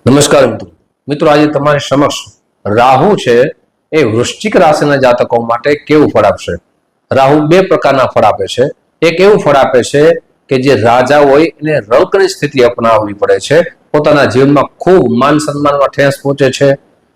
નમસ્કાર મિત્રો મિત્રો આજે તમારી સમક્ષ રાહુ છે એ વૃશ્ચિક રાશિના જાતકો માટે કેવું ફળ આપશે। રાહુ બે પ્રકારના ફળ આપે છે। એક એવું ફળ આપે છે કે જે રાજા હોય એને રંકની સ્થિતિ અપનાવવી પડે છે, પોતાના જીવનમાં ખૂબ માન સન્માનમાં ઠેસ પહોંચે છે,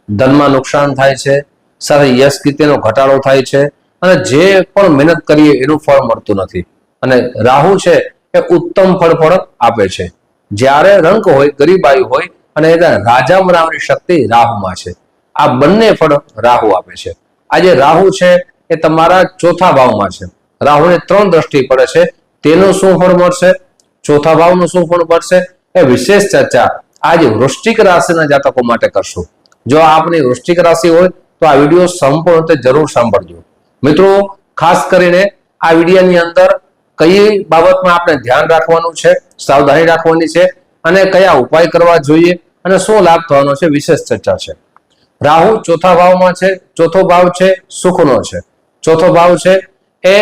ધનમાં નુકસાન થાય છે, સાથે યશ કીર્તિનો ઘટાડો થાય છે અને જે પણ મહેનત કરીએ એનું ફળ મળતું નથી। અને રાહુ છે એ ઉત્તમ ફળ પણ આપે છે। જ્યારે રંક હોય, ગરીબાઈ હોય અને રાજા બનાવવાની શક્તિ રાહુમાં છે। આ બંને ફળ રાહુ આપે છે। આજે રાહુ છે એ તમારા ચોથા ભાવમાં છે। રાહુને 3 દ્રષ્ટિ પડે છે, તેનું શું ફળ મળશે, ચોથા ભાવનું શું ફળ મળશે, એ વિશેષ ચર્ચા આજે વૃશ્ચિક રાશિના જાતકો માટે કરશું। જો આપની વૃશ્ચિક રાશિ હોય તો આ વિડીયો સંપૂર્ણ રીતે જરૂર સાંભળજો। મિત્રો ખાસ કરીને આ વિડીયોની અંદર કઈ બાબતમાં આપણે ધ્યાન રાખવાનું છે, સાવધાની રાખવાની છે અને કયા ઉપાય કરવા જોઈએ અને શું લાભ થવાનો છે, વિશેષ ચર્ચા છે। રાહુ ચોથા ભાવમાં છે। ચોથો ભાવ છે સુખનો છે। ચોથો ભાવ છે એ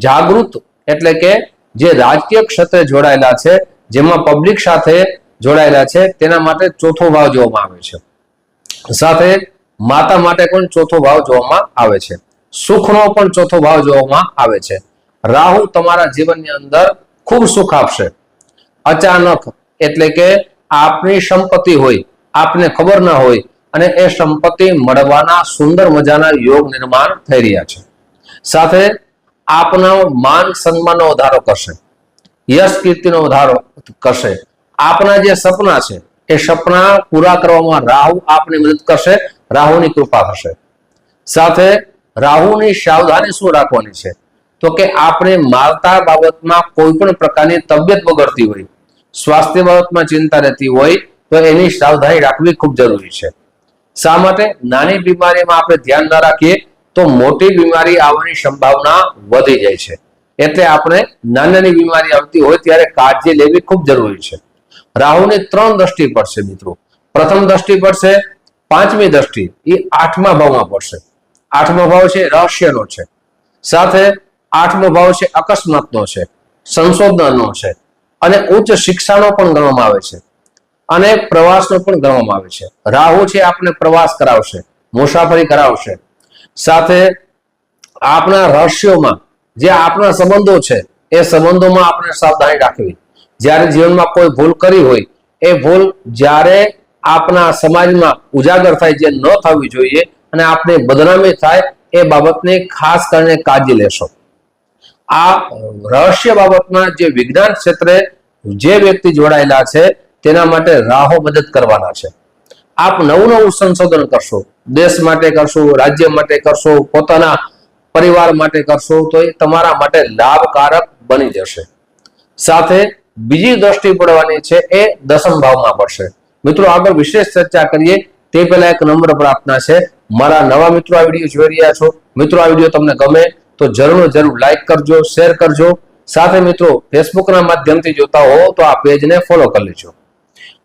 જાગૃત એટલે કે જે રાજકીય ક્ષેત્રે જોડાયેલા છે, જેમાં પબ્લિક સાથે જોડાયેલા છે, તેના માટે ચોથો ભાવ જોવામાં આવે છે। સાથે માતા માટે પણ ચોથો ભાવ જોવામાં આવે છે। સુખનો પણ ચોથો ભાવ જોવામાં આવે છે। રાહુ તમારા જીવનની અંદર ખૂબ સુખ આપશે। અચાનક એટલે કે આપની સંપત્તિ હોય, આપને ખબર ના હોય અને એ સંપત્તિ મળવાના સુંદર મજાના યોગ નિર્માણ થઈ રહ્યા છે। સાથે આપનો માન સન્માનનો વધારો કરશે, યશ કીર્તિનો વધારો કરશે। આપના જે સપના છે એ સપના પૂરા કરવામાં રાહુ આપની મદદ કરશે, રાહુની કૃપા થશે। સાથે રાહુની સાવધાની શું રાખવાની છે તો કે આપણે મારતા બાબતમાં કોઈ પણ પ્રકારની તબિયત બગડતી હોય, સ્વાસ્થ્ય બાબતમાં ચિંતા રહેતી હોય તો એની સાવધાની રાખવી ખૂબ જરૂરી છે। શા માટે? નાની બીમારીમાં આપણે ધ્યાન ન રાખીએ તો મોટી બીમારી આવવાની સંભાવના વધી જાય છે। એટલે આપણે નાની બીમારી આવતી હોય ત્યારે કાળજી લેવી ખૂબ જરૂરી છે। રાહુની 3 દ્રષ્ટિ પડશે મિત્રો। પ્રથમ દ્રષ્ટિ પડશે, 5મી દ્રષ્ટિ એ 8મા ભાવમાં પડશે। 8મો ભાવ છે રહસ્યનો છે, સાથે 8મો ભાવ છે અકસ્માતનો છે, સંશોધનનો છે અને ઉચ્ચ શિક્ષાનો પણ ગણવામાં આવે છે અને પ્રવાસનો પણ ગણવામાં આવે છે। રાહુ છે આપણે પ્રવાસ કરાવશે, મુસાફરી કરાવશે। સાથે આપણા રહસ્યોમાં જે આપણા સંબંધો છે એ સંબંધોમાં આપણે સાવધાની રાખવી। જ્યારે જીવનમાં કોઈ ભૂલ કરી હોય એ ભૂલ જ્યારે આપણા સમાજમાં ઉજાગર થાય, જે ન થવી જોઈએ અને આપણે બદનામી થાય, એ બાબતની ખાસ કરીને કાળજી લેશો। આ રહસ્ય બાબતમાં જે વિજ્ઞાન ક્ષેત્રે જે વ્યક્તિ જોડાયેલા છે તેના માટે રાહુ મદદ કરવાના છે। આપ નવું નવું સંશોધન કરશો, દેશ માટે કરશો, રાજ્ય માટે કરશો, પોતાના પરિવાર માટે કરશો તો એ તમારા માટે લાભકારક બની જશે। સાથે બીજી દ્રષ્ટિ પડવાની છે એ 10મ ભાવમાં પડશે। મિત્રો આગળ વિશેષ ચર્ચા કરીએ તે પહેલા એક નમ્ર પ્રાર્થના છે, મારા નવા મિત્રો આ વિડીયો જોઈ રહ્યા છો, મિત્રો આ વિડીયો તમને ગમે તો જરૂર લાઈક કરજો, શેર કરજો। સાથે મિત્રો ફેસબુકના માધ્યમથી જોતા હો તો આ પેજને ફોલો કરી લેજો।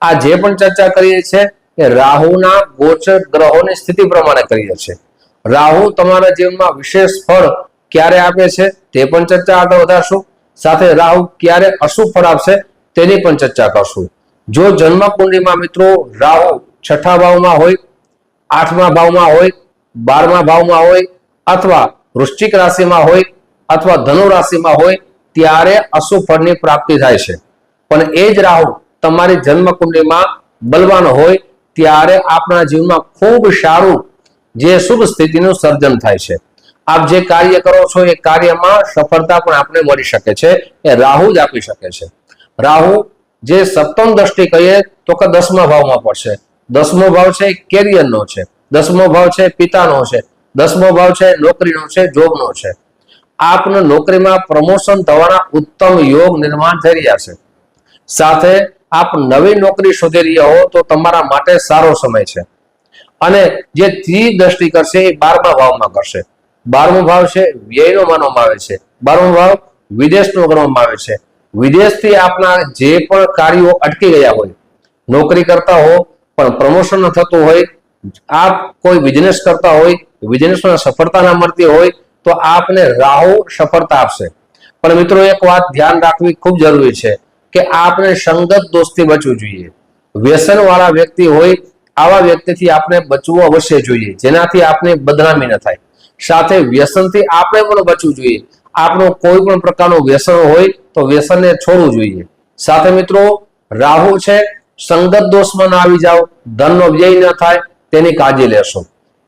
આ જે પણ ચર્ચા કરીએ છીએ એ રાહુના ગોચર ગ્રહોની સ્થિતિ પ્રમાણે કરીએ છીએ। રાહુ તમારા જીવનમાં વિશેષ ફળ ક્યારે આપે છે તે પણ ચર્ચા આગળ વધારશું। સાથે રાહુ ક્યારે અશુભ ફળ આપશે તેની પણ ચર્ચા કરશું। જો જન્મ કુંડળીમાં મિત્રો રાહુ 6થા ભાવમાં હોય, 8મા ભાવમાં હોય, 12મા ભાવમાં હોય અથવા વૃશ્ચિક રાશિમાં હોય અથવા ધનુ રાશિમાં હોય ત્યારે અશુભ ફળની પ્રાપ્તિ થાય છે। પણ એ જ રાહુ તમારી જન્મ કુંડળીમાં બલવાન હોય ત્યારે આપણા જીવનમાં ખૂબ સારું જે શુભ સ્થિતિનું સર્જન થાય છે। આપ જે કાર્ય કરો છો એ કાર્યમાં સફળતા પણ આપણે મળી શકે છે, એ રાહુ જ આપી શકે છે। રાહુ જે 7મ દ્રષ્ટિ કહીએ તો કે 10મા ભાવમાં પડશે। 10મો ભાવ છે કેરિયરનો છે, 10મો ભાવ છે પિતાનો છે, 10મો ભાવ છે નોકરીનો છે, જોબનો છે। આપને નોકરીમાં પ્રમોશન થવાના ઉત્તમ યોગ નિર્માણ થઈ રહ્યા છે। સાથે આપ નવી નોકરી શોધી રહ્યા હો તો તમારા માટે સારો સમય છે। અને જે 3 દ્રષ્ટિ કરશે એ 12મા ભાવમાં કરશે। 12મો ભાવ છે વ્યયનો માનવામાં આવે છે, 12મો ભાવ વિદેશનો ગણવામાં આવે છે। વિદેશથી આપના જે પણ કાર્યો અટકી ગયા હોય, નોકરી કરતા હો પણ પ્રમોશન ન થતું હોય, આપ કોઈ બિઝનેસ કરતા હોય, બિઝનેસમાં સફળતા ન મળતી હોય તો આપને રાહુ સફળતા આપશે। પણ મિત્રો એક વાત ધ્યાન રાખવી ખૂબ જરૂરી છે કે આપને સંગત દોસ્તથી બચવું જોઈએ। વ્યસન વાળા વ્યક્તિ હોય આવા વ્યક્તિથી આપણે બચવું અવશ્ય જોઈએ, જેનાથી આપણે બદનામી ન થાય. સાથે વ્યસનથી આપણે પણ બચવું જોઈએ. આપણું કોઈ પણ પ્રકારનું વ્યસન હોય તો વ્યસનને છોડવું જોઈએ. સાથે મિત્રો રાહુ છે, સંગત દોષમાં ના આવી જાઓ, ધનનો વ્યય ન થાય તેની કાળજી લેશો.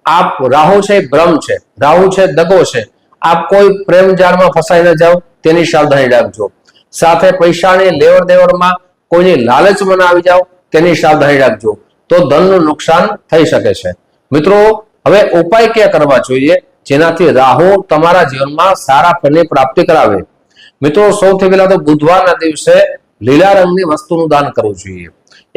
આપ રાહુ છે ભ્રમ છે, રાહુ છે દગો છે, આપ કોઈ પ્રેમ જાળમાં ફસાઈ ન જાઓ તેની સાવધાની રાખજો. સાથે પૈસાની લેવડ દેવડમાં કોઈની લાલચમાં ના આવી જાઓ તેની સાવધાની રાખજો, તો ધનનું નુકસાન થઈ શકે છે. મિત્રો હવે ઉપાય ક્યાં કરવા જોઈએ જેનાથી રાહુ તમારા જીવનમાં સારા ફળની પ્રાપ્તિ કરાવે? મિત્રો સૌથી પહેલા તો બુધવારના દિવસે લીલા રંગની વસ્તુનું દાન કરવું જોઈએ.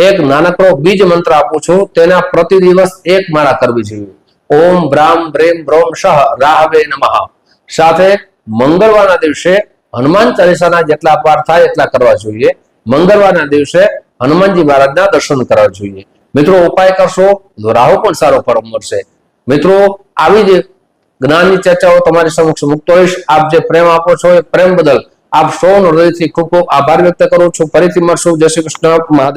એક નાનકડો બીજ મંત્ર આપું છું, તેના પ્રતિ દિવસ એક માળા કરવી જોઈએ. ઓમ બ્રામ બ્રેમ બ્રોમ શહ રાહવે નમઃ. સાથે મંગળવારના દિવસે હનુમાન ચાલીસાના જેટલા પાઠ થાય એટલા કરવા જોઈએ. મંગળવારના દિવસે હનુમાનજી મહારાજના દર્શન કરવા જોઈએ. મિત્રો ઉપાય કરશો તો રાહુ પણ સારો ફળ મળશે. મિત્રો આવી જ જ્ઞાનની ચર્ચાઓ તમારી સમક્ષ મૂકતો હોઈશ. આપ જે પ્રેમ આપો છો એ પ્રેમ બદલ આપ સૌનો હૃદયથી ખૂબ ખૂબ આભાર વ્યક્ત કરું છું. ફરીથી મળશું. જય શ્રી કૃષ્ણ. મહાદેવ.